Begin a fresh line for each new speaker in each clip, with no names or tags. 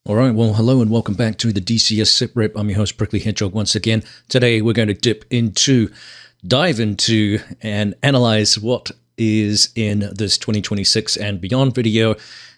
All right, well, hello and welcome back to the DCS SITREP. I'm your host, Prickly Hedgehog, once again. Today, we're going to dive into and analyze what is in this 2026 and beyond video.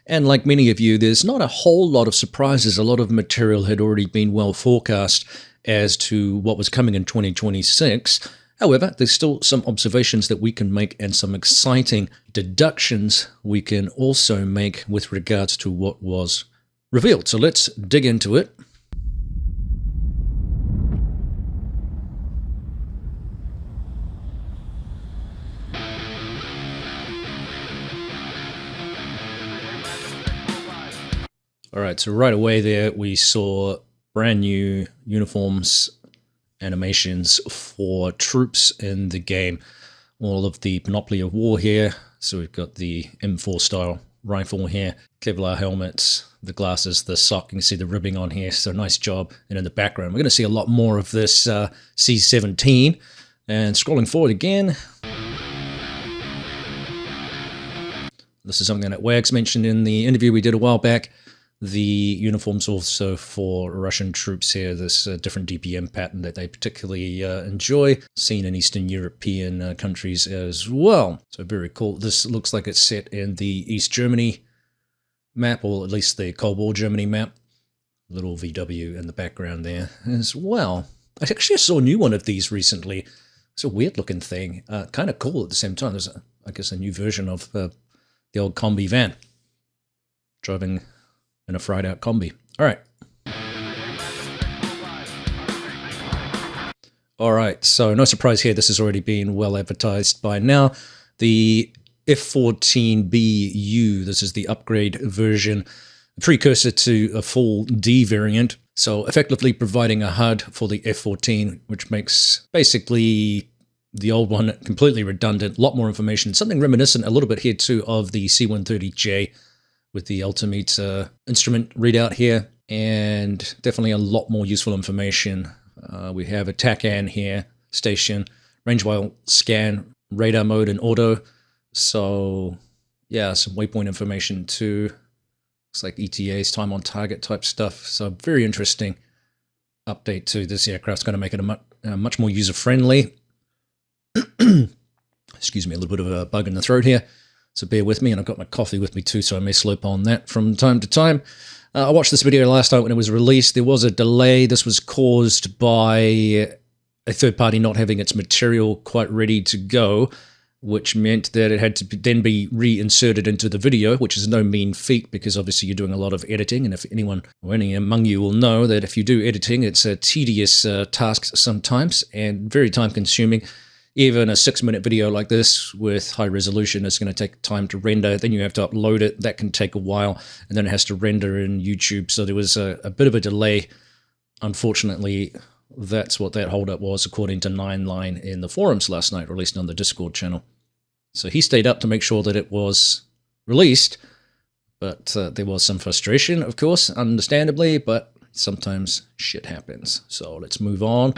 And like many of you, there's not a whole lot of surprises. A lot of material had already been well forecast as to what was coming in 2026. However, there's still some observations that we can make and some exciting deductions we can also make with regards to what was revealed. So let's dig into it. All right, so right away there we saw brand new uniforms, animations for troops in the game. All of the panoply of war here. So we've got the M4 style rifle here, Kevlar helmets, the glasses, the sock. You can see the ribbing on here, so nice job. And in the background, we're going to see a lot more of this C-17. And scrolling forward again, this is something that Wags mentioned in the interview we did a while back. The uniforms also for Russian troops here, this different DPM pattern that they particularly enjoy, seen in Eastern European countries as well. So very cool. This looks like it's set in the East Germany map, or at least the Cold War Germany map. Little VW in the background there as well. I actually saw a new one of these recently. It's a weird looking thing, kind of cool at the same time. There's, I guess, a new version of the old combi van, driving in a fried out combi. All right. All right, so no surprise here. This has already been well advertised by now. The F-14BU, this is the upgrade version, a precursor to a full D variant. So effectively providing a HUD for the F-14, which makes basically the old one completely redundant. A lot more information, something reminiscent a little bit here too of the C-130J, with the altimeter instrument readout here, and definitely a lot more useful information. We have a TACAN here, station, range while scan, radar mode and auto. So yeah, some waypoint information too. Looks like ETAs, time on target type stuff. So very interesting update to this aircraft. It's going to make it much more user-friendly. Excuse me, a little bit of a bug in the throat here. So bear with me, and I've got my coffee with me too, so I may slurp on that from time to time. I watched this video last night when it was released. There was a delay. This was caused by a third party not having its material quite ready to go, which meant that it had to then be reinserted into the video, which is no mean feat because obviously you're doing a lot of editing. And if anyone or any among you will know that if you do editing, it's a tedious task sometimes and very time consuming. Even a 6-minute video like this with high resolution is going to take time to render. Then you have to upload it. That can take a while. And then it has to render in YouTube. So there was a bit of a delay. Unfortunately, that's what that holdup was, according to 9line in the forums last night, released on the Discord channel. So he stayed up to make sure that it was released. But there was some frustration, of course, understandably. But sometimes shit happens. So let's move on.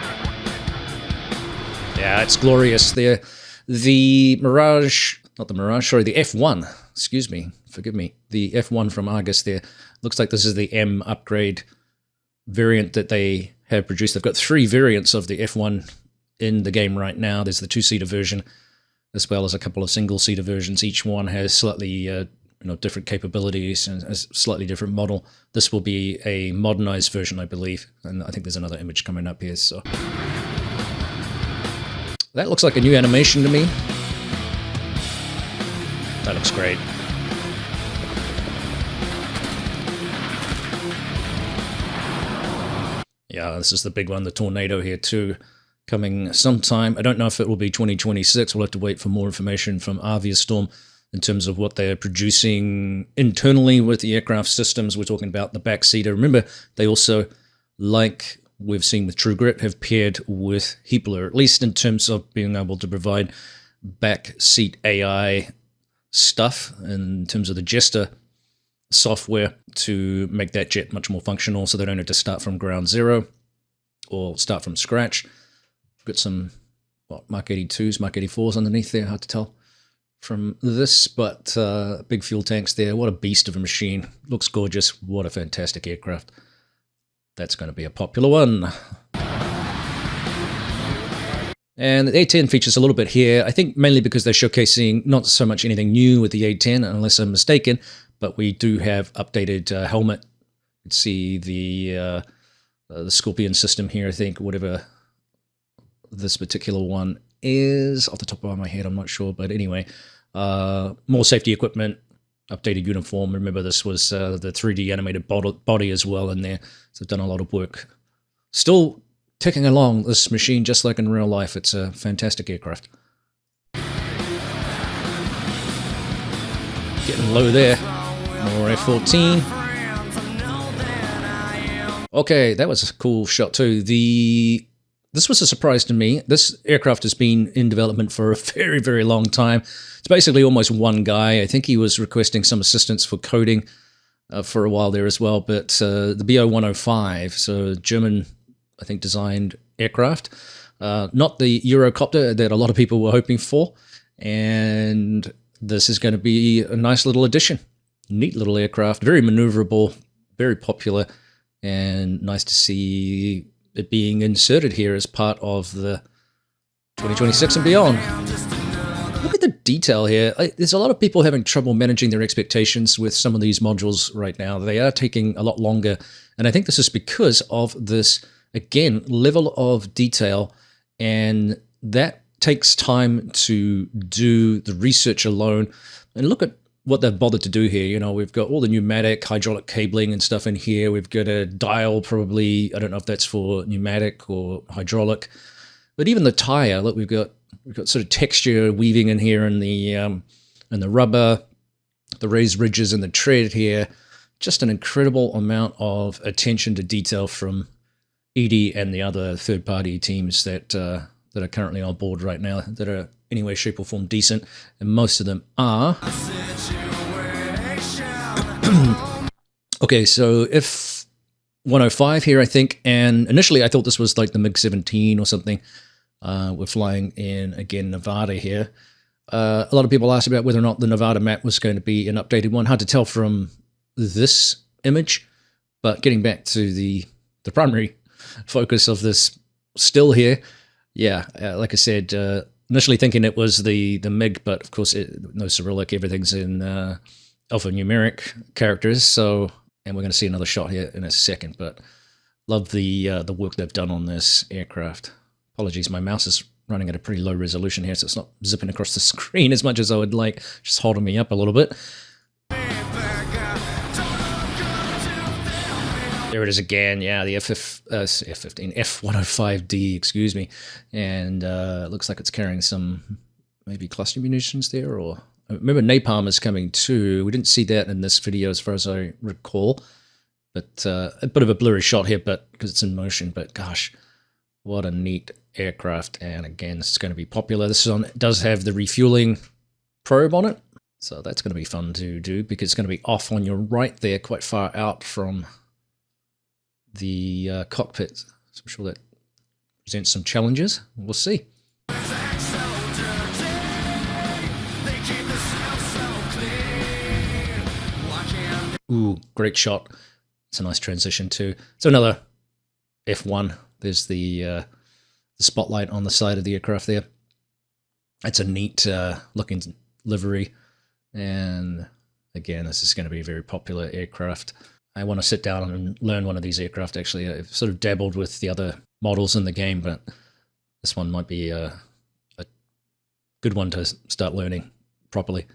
Yeah, it's glorious there. The Mirage, not the Mirage, sorry, the F1, excuse me, forgive me. The F1 from Argus there. Looks like this is the M upgrade variant that they have produced. They've got 3 variants of the F1 in the game right now. There's the 2-seater version, as well as a couple of single-seater versions. Each one has slightly different capabilities and a slightly different model. This will be a modernized version, I believe. And I think there's another image coming up here, so that looks like a new animation to me. That looks great. Yeah, this is the big one, the Tornado here too, coming sometime. I don't know if it will be 2026. We'll have to wait for more information from Aviastorm in terms of what they're producing internally with the aircraft systems. We're talking about the backseater. Remember, they also, like we've seen with True Grit, have paired with Heapler, at least in terms of being able to provide backseat AI stuff in terms of the Jester software to make that jet much more functional so they don't have to start from ground zero or start from scratch. Got some Mark 82s, Mark 84s underneath there, hard to tell. from this, but big fuel tanks there. What a beast of a machine. Looks gorgeous. What a fantastic aircraft. That's going to be a popular one. And the A10 features a little bit here, I think mainly because they're showcasing not so much anything new with the A10, unless I'm mistaken, but we do have updated helmet. You can see the Scorpion system here, I think, whatever this particular one is. Off the top of my head, I'm not sure, but anyway, more safety equipment, updated uniform. Remember, this was the 3D animated body as well in there, so they've done a lot of work. Still ticking along, this machine, just like in real life. It's a fantastic aircraft. Getting low there. More F-14. Okay, that was a cool shot too. This was a surprise to me. This aircraft has been in development for a very, very long time. It's basically almost one guy. I think he was requesting some assistance for coding for a while there as well. But the BO105, so German, I think, designed aircraft, not the Eurocopter that a lot of people were hoping for. And this is going to be a nice little addition. Neat little aircraft, very maneuverable, very popular, and nice to see it being inserted here as part of the 2026 and beyond. Look at the detail here. There's a lot of people having trouble managing their expectations with some of these modules right now. They are taking a lot longer, and I think this is because of this, again, level of detail, and that takes time to do the research alone. And look at what they've bothered to do here. You know, we've got all the pneumatic, hydraulic cabling and stuff in here. We've got a dial, probably, I don't know if that's for pneumatic or hydraulic, but even the tire, look, we've got sort of texture weaving in here in the rubber, the raised ridges and the tread here. Just an incredible amount of attention to detail from Edie and the other third-party teams that are currently on board right now, that are any way, shape, or form decent, and most of them are. Okay, so F-105 here, I think, and initially I thought this was like the MiG-17 or something. We're flying in, again, Nevada here. A lot of people asked about whether or not the Nevada map was going to be an updated one. Hard to tell from this image, but getting back to the primary focus of this still here, yeah, like I said, initially thinking it was the MiG, but of course no Cyrillic, everything's in alphanumeric characters. So, and we're going to see another shot here in a second, but love the work they've done on this aircraft. Apologies, my mouse is running at a pretty low resolution here, so it's not zipping across the screen as much as I would like, just holding me up a little bit. There it is again, yeah, the F-105D, excuse me. And it looks like it's carrying some maybe cluster munitions there, or I remember napalm is coming too. We didn't see that in this video as far as I recall, but a bit of a blurry shot here, but because it's in motion, but gosh, what a neat aircraft. And again, this is going to be popular. This does have the refueling probe on it, so that's going to be fun to do because it's going to be off on your right there, quite far out from the cockpit. So I'm sure that presents some challenges. We'll see. Ooh, great shot. It's a nice transition too. So another F1. There's the spotlight on the side of the aircraft there. It's a neat looking livery. And again, this is going to be a very popular aircraft. I want to sit down and learn one of these aircraft, actually. I've sort of dabbled with the other models in the game, but this one might be a good one to start learning properly.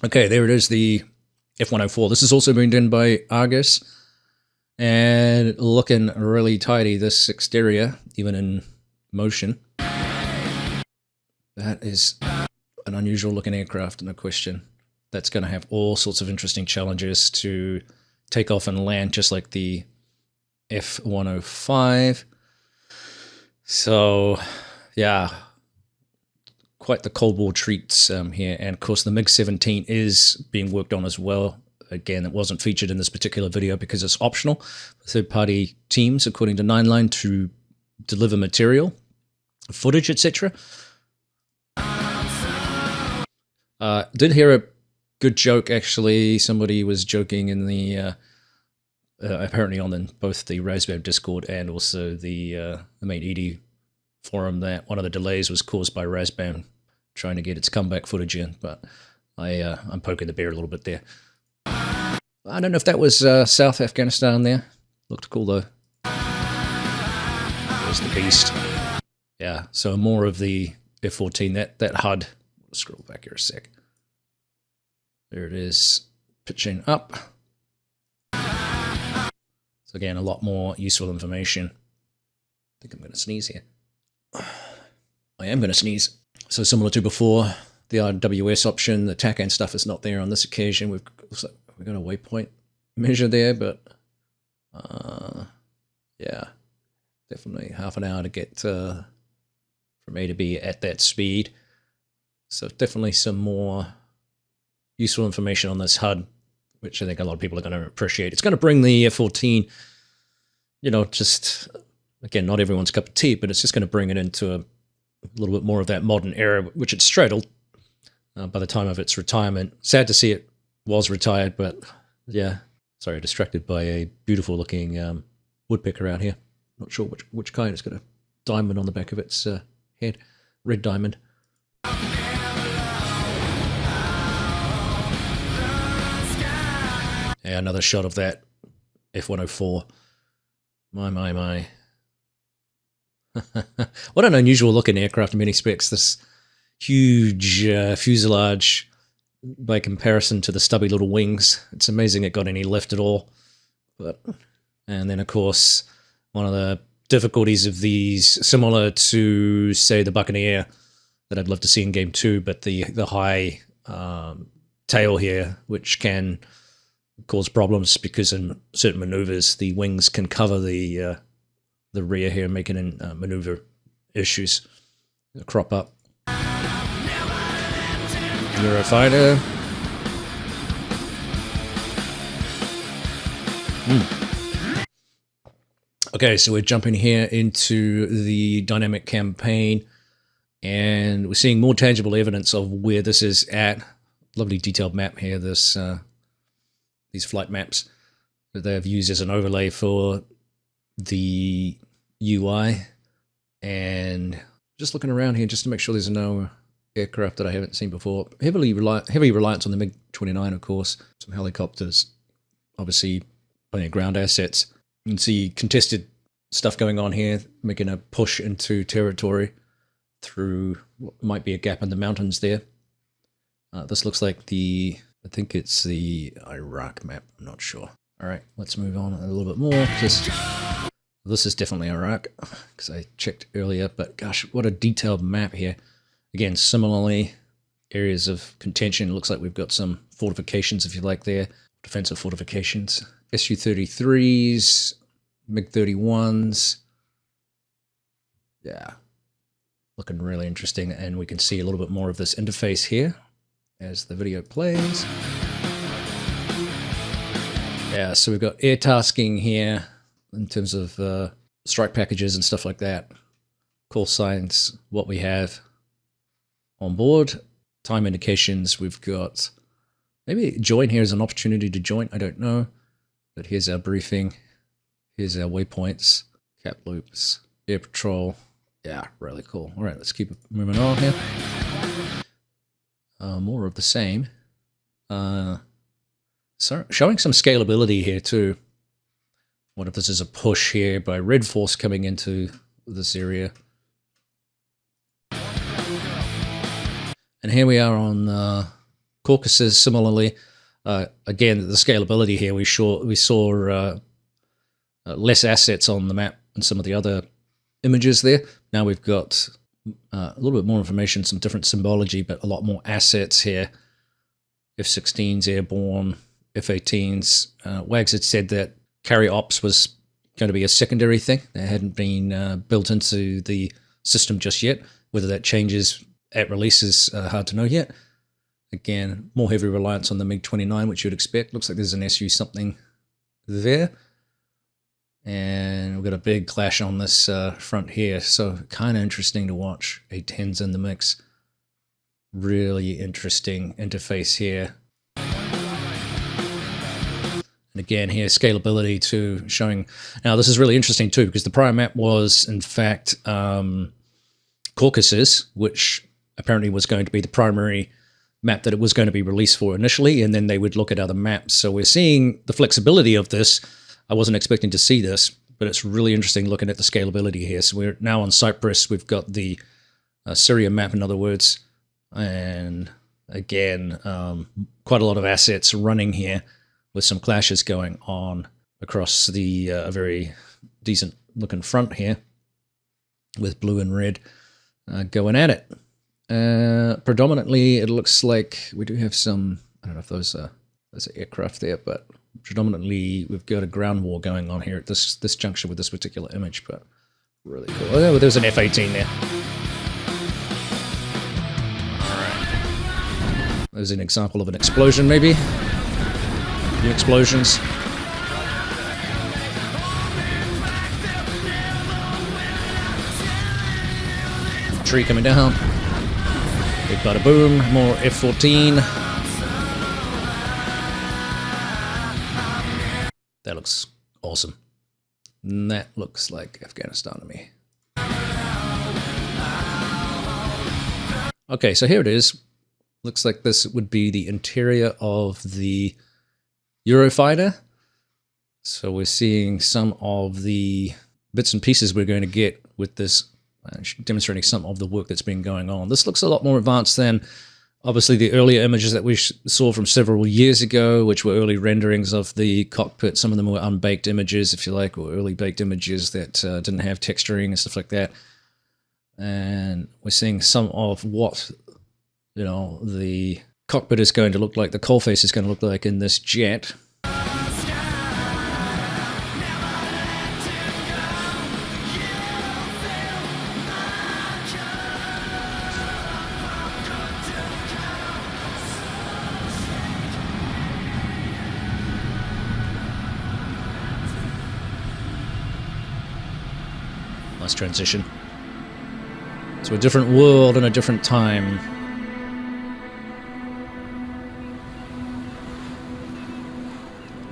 Okay, there it is, the F-104. This is also being done by Argus, and looking really tidy, this exterior, even in motion. That is an unusual looking aircraft, no question. That's going to have all sorts of interesting challenges to take off and land, just like the F-105. So, yeah, quite the Cold War treats here. And of course, the MiG-17 is being worked on as well. again, it wasn't featured in this particular video because it's optional for third-party teams, according to 9line, to deliver material, footage, etc. Did hear a good joke, actually. Somebody was joking in the apparently on both the Raspberry Discord and also the main ED forum that one of the delays was caused by Raspberry trying to get its comeback footage in, but I'm poking the bear a little bit there. I don't know if that was South Afghanistan there. Looked cool though. There's the beast. Yeah, so more of the F-14, that HUD. Scroll back here a sec. There it is, pitching up. So again, a lot more useful information. I think I'm going to sneeze here. I am going to sneeze. So similar to before, the RWS option, the TACAN stuff is not there on this occasion. We've got a waypoint measure there, but yeah, definitely half an hour to get from A to B at that speed. So definitely some more useful information on this HUD, which I think a lot of people are going to appreciate. It's going to bring the F-14, you know, just, again, not everyone's cup of tea, but it's just going to bring it into a little bit more of that modern era, which it straddled by the time of its retirement. Sad to see it was retired, but yeah, sorry, distracted by a beautiful looking woodpecker out here. Not sure which kind. It's got a diamond on the back of its head, red diamond. Yeah, another shot of that F-104. My. What an unusual looking aircraft in many specs. This huge fuselage by comparison to the stubby little wings. It's amazing it got any lift at all. And then, of course, one of the difficulties of these, similar to, say, the Buccaneer that I'd love to see in Game 2, but the high tail here, which can cause problems because in certain maneuvers the wings can cover the rear here, making maneuver issues crop up. Eurofighter. Okay, so we're jumping here into the dynamic campaign, and we're seeing more tangible evidence of where this is at. Lovely detailed map here. These flight maps that they have used as an overlay for the UI, and just looking around here just to make sure there's no aircraft that I haven't seen before. Heavy reliance on the MiG-29, of course. Some helicopters, obviously plenty of ground assets. You can see contested stuff going on here, making a push into territory through what might be a gap in the mountains there. This looks like I think it's the Iraq map. I'm not sure. All right, let's move on a little bit more. This is definitely Iraq, because I checked earlier, but gosh, what a detailed map here. Again, similarly, areas of contention. It looks like we've got some fortifications, if you like, there. Defensive fortifications. Su-33s, MiG-31s. Yeah, looking really interesting, and we can see a little bit more of this interface here as the video plays. Yeah, so we've got air tasking here in terms of strike packages and stuff like that. Call signs, what we have on board. Time indications, we've got maybe join here is an opportunity to join, I don't know. But here's our briefing. Here's our waypoints, cap loops, air patrol. Yeah, really cool. All right, let's keep moving on here. More of the same. So showing some scalability here too. What if this is a push here by Red Force coming into this area? And here we are on Caucasus. Similarly, again, the scalability here, we saw less assets on the map and some of the other images there. Now we've got a little bit more information, some different symbology, but a lot more assets here. F-16s airborne, F-18s. Wags had said that carry ops was going to be a secondary thing. That hadn't been built into the system just yet. Whether that changes at release is hard to know yet. Again, more heavy reliance on the MiG-29, which you'd expect. Looks like there's an SU something there. And we've got a big clash on this front here, so kind of interesting to watch. A-10's in the mix. Really interesting interface here. And again here, scalability too, showing... Now this is really interesting too, because the prior map was, in fact, Caucasus, which apparently was going to be the primary map that it was going to be released for initially, and then they would look at other maps. So we're seeing the flexibility of this. I wasn't expecting to see this, but it's really interesting looking at the scalability here. So we're now on Cyprus. We've got the Syria map, in other words. And again, quite a lot of assets running here with some clashes going on across the very decent looking front here with blue and red going at it. Predominantly, it looks like we do have some, I don't know if those are aircraft there, but predominantly we've got a ground war going on here at this juncture with this particular image, but really cool. Oh, there's an F-18 there. Alright. There's an example of an explosion, maybe. New explosions. Tree coming down. Big bada boom. More F-14. That looks awesome. And that looks like Afghanistan to me. Okay, so here it is. Looks like this would be the interior of the Eurofighter. So we're seeing some of the bits and pieces we're going to get with this, demonstrating some of the work that's been going on. This looks a lot more advanced than obviously the earlier images that we saw from several years ago, which were early renderings of the cockpit. Some of them were unbaked images, if you like, or early baked images that didn't have texturing and stuff like that. And we're seeing some of what, you know, the cockpit is going to look like, the coalface is going to look like in this jet. Nice transition to a different world and a different time.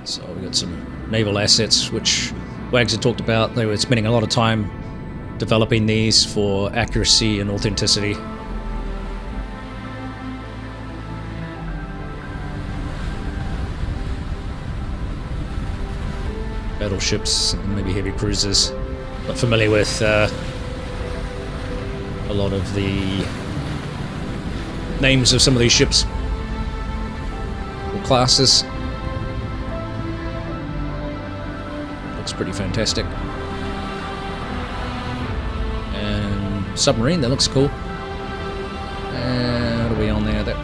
So we got some naval assets, which Wags had talked about. They were spending a lot of time developing these for accuracy and authenticity. Battleships and maybe heavy cruisers. Not familiar with a lot of the names of some of these ships or classes. Looks pretty fantastic. And submarine, that looks cool. And what are we on there? That,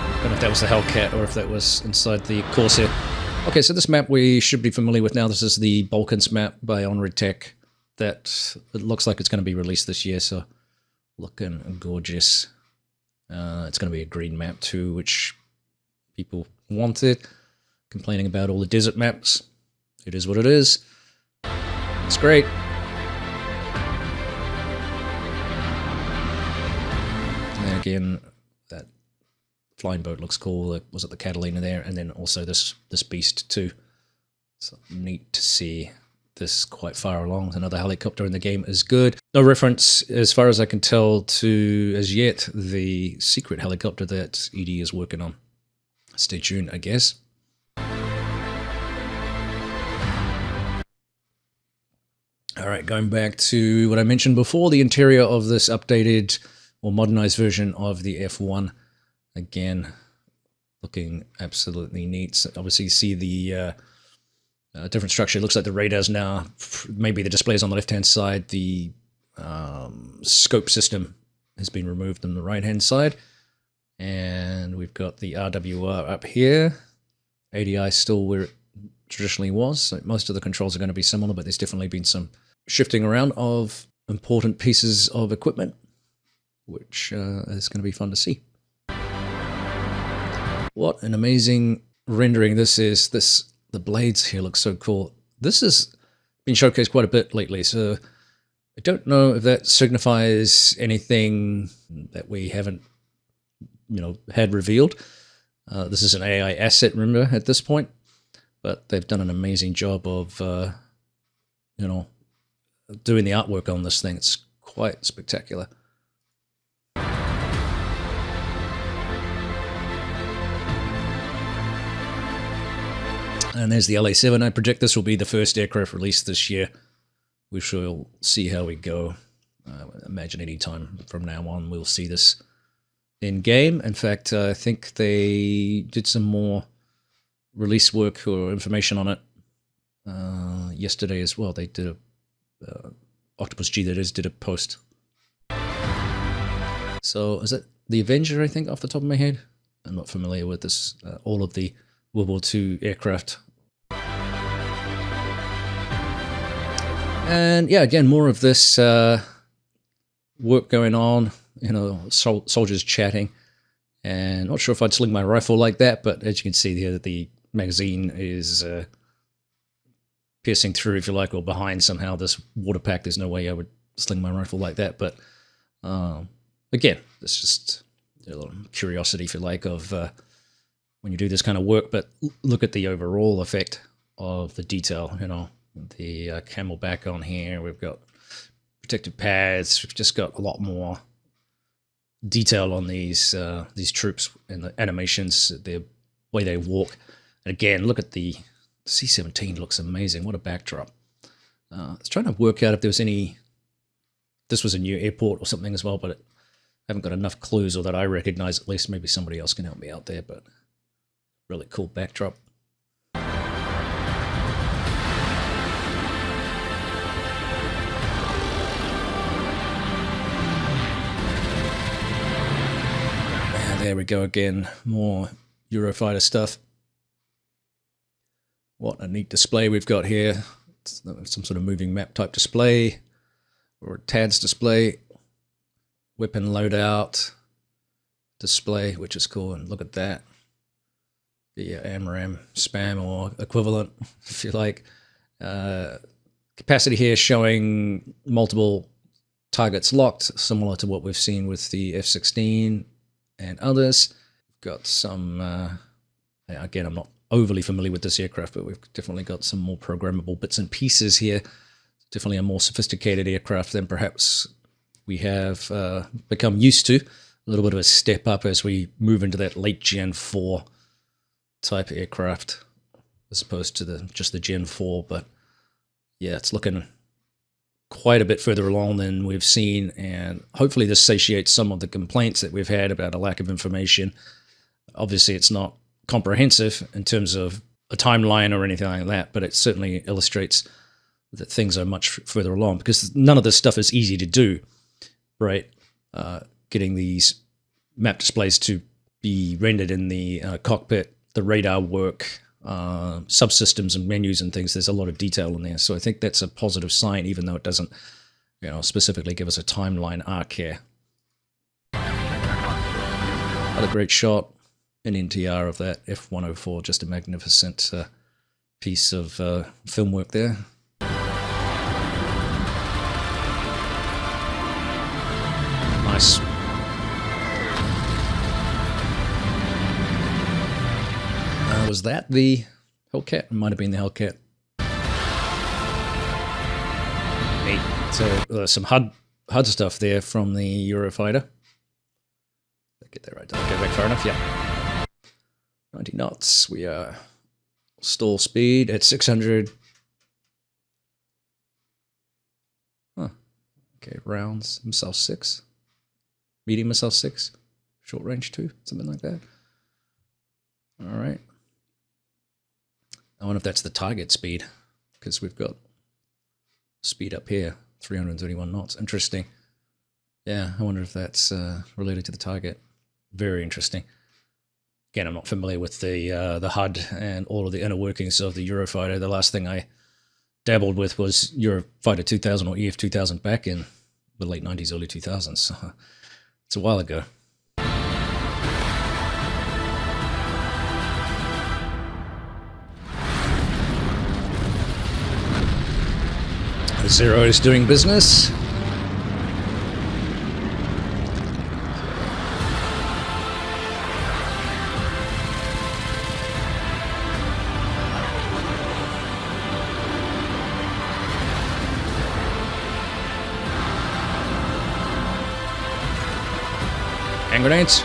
I don't know if that was the Hellcat or if that was inside the Corsair. Okay, so this map we should be familiar with now. This is the Balkans map by Onred Tech. That it looks like it's going to be released this year, so looking gorgeous. It's going to be a green map too, which people wanted. Complaining about all the desert maps. It is what it is. It's great. And then again, that flying boat looks cool. Was it the Catalina there? And then also this beast too. So neat to see this quite far along. Another helicopter in the game is good. No reference, as far as I can tell, to, as yet, the secret helicopter that ED is working on. Stay tuned, I guess. Alright, going back to what I mentioned before, the interior of this updated or modernized version of the F1. Again, looking absolutely neat. So obviously you see the different structure. It looks like the radars now, maybe the displays on the left-hand side, the scope system has been removed on the right-hand side. And we've got the RWR up here. ADI still where it traditionally was. So most of the controls are going to be similar, but there's definitely been some shifting around of important pieces of equipment. which is going to be fun to see. What an amazing rendering this is. The blades here look so cool. This has been showcased quite a bit lately, so I don't know if that signifies anything that we haven't, had revealed. This is an AI asset, remember, at this point, but they've done an amazing job of, doing the artwork on this thing. It's quite spectacular. And there's the LA-7. I project this will be the first aircraft released this year. We shall see how we go. I imagine any time from now on we'll see this in game. In fact, I think they did some more release work or information on it yesterday as well. They did Octopus G, that is, did a post. So is it the Avenger, I think, off the top of my head? I'm not familiar with this. All of the World War II aircraft. And yeah, again, more of this work going on, soldiers chatting. And not sure if I'd sling my rifle like that, but as you can see here, the magazine is piercing through, if you like, or behind somehow this water pack. There's no way I would sling my rifle like that. But again, it's just a little curiosity, if you like, of when you do this kind of work. But look at the overall effect of the detail, the camelback on here. We've got protective pads. We've just got a lot more detail on these troops and the animations, the way they walk. And again, look at the C-17. Looks amazing. What a backdrop. I was trying to work out if there was this was a new airport or something as well, but I haven't got enough clues, or that I recognize at least. Maybe somebody else can help me out there, but really cool backdrop. There we go again, more Eurofighter stuff. What a neat display we've got here. It's some sort of moving map type display, or a TADS display. Weapon loadout display, which is cool, and look at that. The AMRAAM spam or equivalent, if you like. Capacity here showing multiple targets locked, similar to what we've seen with the F-16 and others. We've got some, again, I'm not overly familiar with this aircraft, but we've definitely got some more programmable bits and pieces here. Definitely a more sophisticated aircraft than perhaps we have become used to. A little bit of a step up as we move into that late Gen 4 type aircraft, as opposed to just the Gen 4. But yeah, it's looking quite a bit further along than we've seen, and hopefully this satiates some of the complaints that we've had about a lack of information. Obviously, it's not comprehensive in terms of a timeline or anything like that, but it certainly illustrates that things are much further along, because none of this stuff is easy to do, right? Getting these map displays to be rendered in the cockpit, the radar work, subsystems and menus and things. There's a lot of detail in there, so I think that's a positive sign, even though it doesn't, specifically give us a timeline arc here. Another great shot in NTR of that F-104, just a magnificent piece of film work there. Nice. Was that the Hellcat? It might have been the Hellcat. Neat. So some HUD stuff there from the Eurofighter. Did I get that right? Did I go back far enough? Yeah. 90 knots. We are stall speed at 600. Huh. Okay, rounds. Missile 6. Medium missile 6. Short range 2. Something like that. All right. I wonder if that's the target speed, because we've got speed up here, 331 knots. Interesting. Yeah, I wonder if that's related to the target. Very interesting. Again, I'm not familiar with the HUD and all of the inner workings of the Eurofighter. The last thing I dabbled with was Eurofighter 2000 or EF 2000 back in the late 90s, early 2000s. So It's a while ago. Zero is doing business. Hand grenades.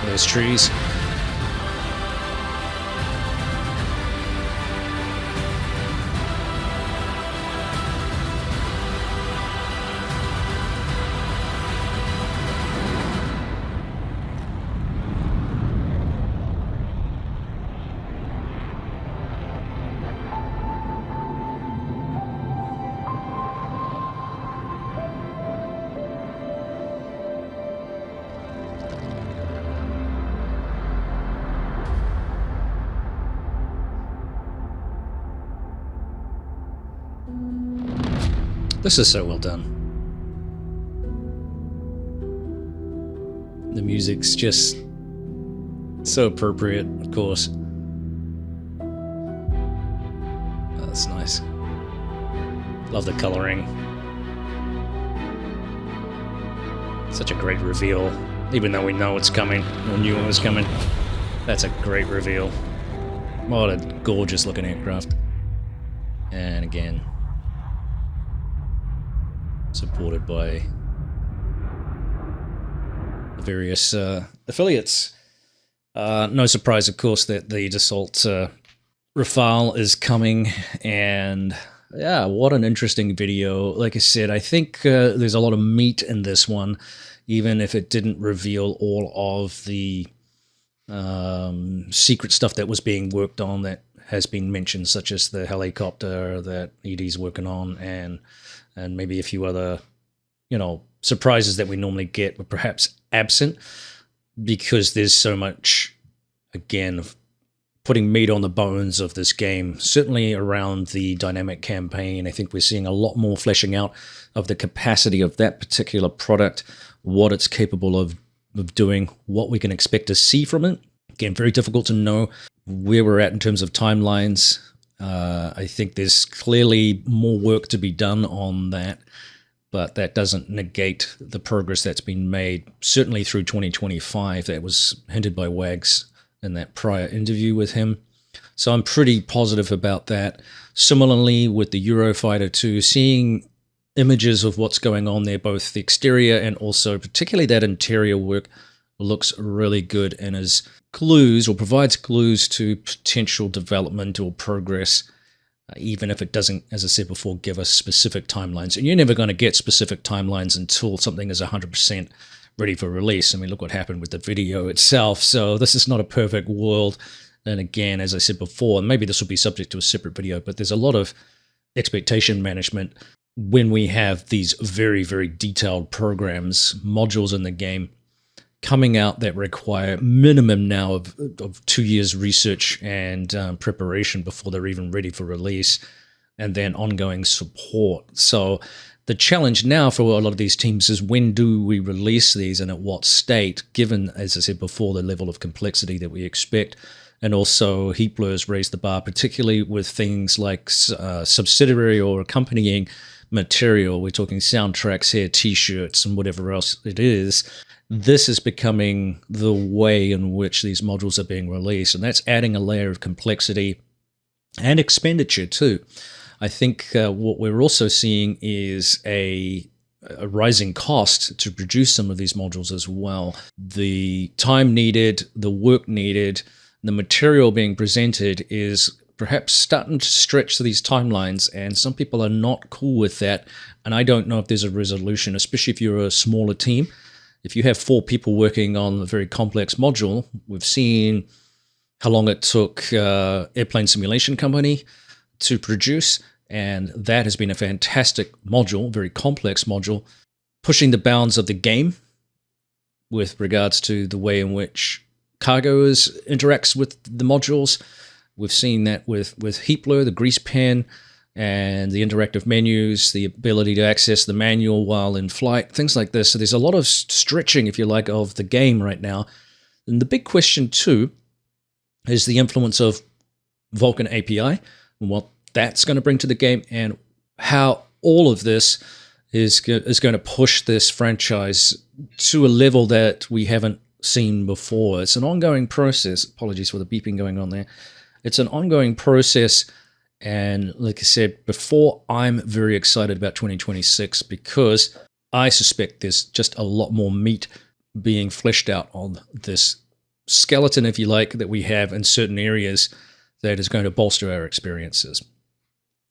There's trees. This is so well done. The music's just so appropriate, of course. Oh, that's nice. Love the coloring. Such a great reveal, even though we know it's coming, or knew it was coming. That's a great reveal. What a gorgeous looking aircraft. And again, supported by the various affiliates. No surprise, of course, that the Dassault Rafale is coming, and yeah, what an interesting video. Like I said, I think there's a lot of meat in this one, even if it didn't reveal all of the secret stuff that was being worked on that has been mentioned, such as the helicopter that ED's working on, and maybe a few other, surprises that we normally get, but perhaps absent, because there's so much, again, of putting meat on the bones of this game. Certainly around the dynamic campaign, I think we're seeing a lot more fleshing out of the capacity of that particular product, what it's capable of doing, what we can expect to see from it. Again, very difficult to know where we're at in terms of timelines. I think there's clearly more work to be done on that, but that doesn't negate the progress that's been made, certainly through 2025. That was hinted by Wags in that prior interview with him. So I'm pretty positive about that. Similarly, with the Eurofighter too, seeing images of what's going on there, both the exterior and also particularly that interior work, looks really good and is clues or provides clues to potential development or progress, even if it doesn't, as I said before, give us specific timelines. And you're never going to get specific timelines until something is 100% ready for release. I mean, look what happened with the video itself. So this is not a perfect world. And again, as I said before, and maybe this will be subject to a separate video, but there's a lot of expectation management when we have these very, very detailed programs, modules in the game coming out that require minimum now of 2 years research and preparation before they're even ready for release, and then ongoing support. So the challenge now for a lot of these teams is, when do we release these and at what state, given, as I said before, the level of complexity that we expect. And also heat blurs raise the bar, particularly with things like subsidiary or accompanying material. We're talking soundtracks here, t-shirts, and whatever else it is. This is becoming the way in which these modules are being released, and that's adding a layer of complexity and expenditure too. I think what we're also seeing is a rising cost to produce some of these modules as well. The time needed, the work needed, the material being presented is perhaps starting to stretch these timelines, and some people are not cool with that. And I don't know if there's a resolution, especially if you're a smaller team. If you have 4 people working on a very complex module, we've seen how long it took Airplane Simulation Company to produce, and that has been a fantastic module, very complex module, pushing the bounds of the game with regards to the way in which cargo interacts with the modules. We've seen that with Heapler, the grease pen, and the interactive menus, the ability to access the manual while in flight, things like this. So there's a lot of stretching, if you like, of the game right now. And the big question, too, is the influence of Vulkan API and what that's going to bring to the game, and how all of this is going to push this franchise to a level that we haven't seen before. It's an ongoing process. Apologies for the beeping going on there. It's an ongoing process, and like I said before, I'm very excited about 2026 because I suspect there's just a lot more meat being fleshed out on this skeleton, if you like, that we have in certain areas that is going to bolster our experiences.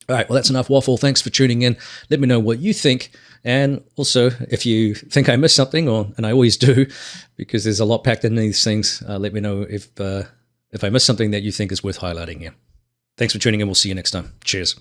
All right, well, that's enough waffle. Thanks for tuning in. Let me know what you think. And also, if you think I missed something, and I always do, because there's a lot packed in these things, let me know if I missed something that you think is worth highlighting here. Thanks for tuning in. We'll see you next time. Cheers.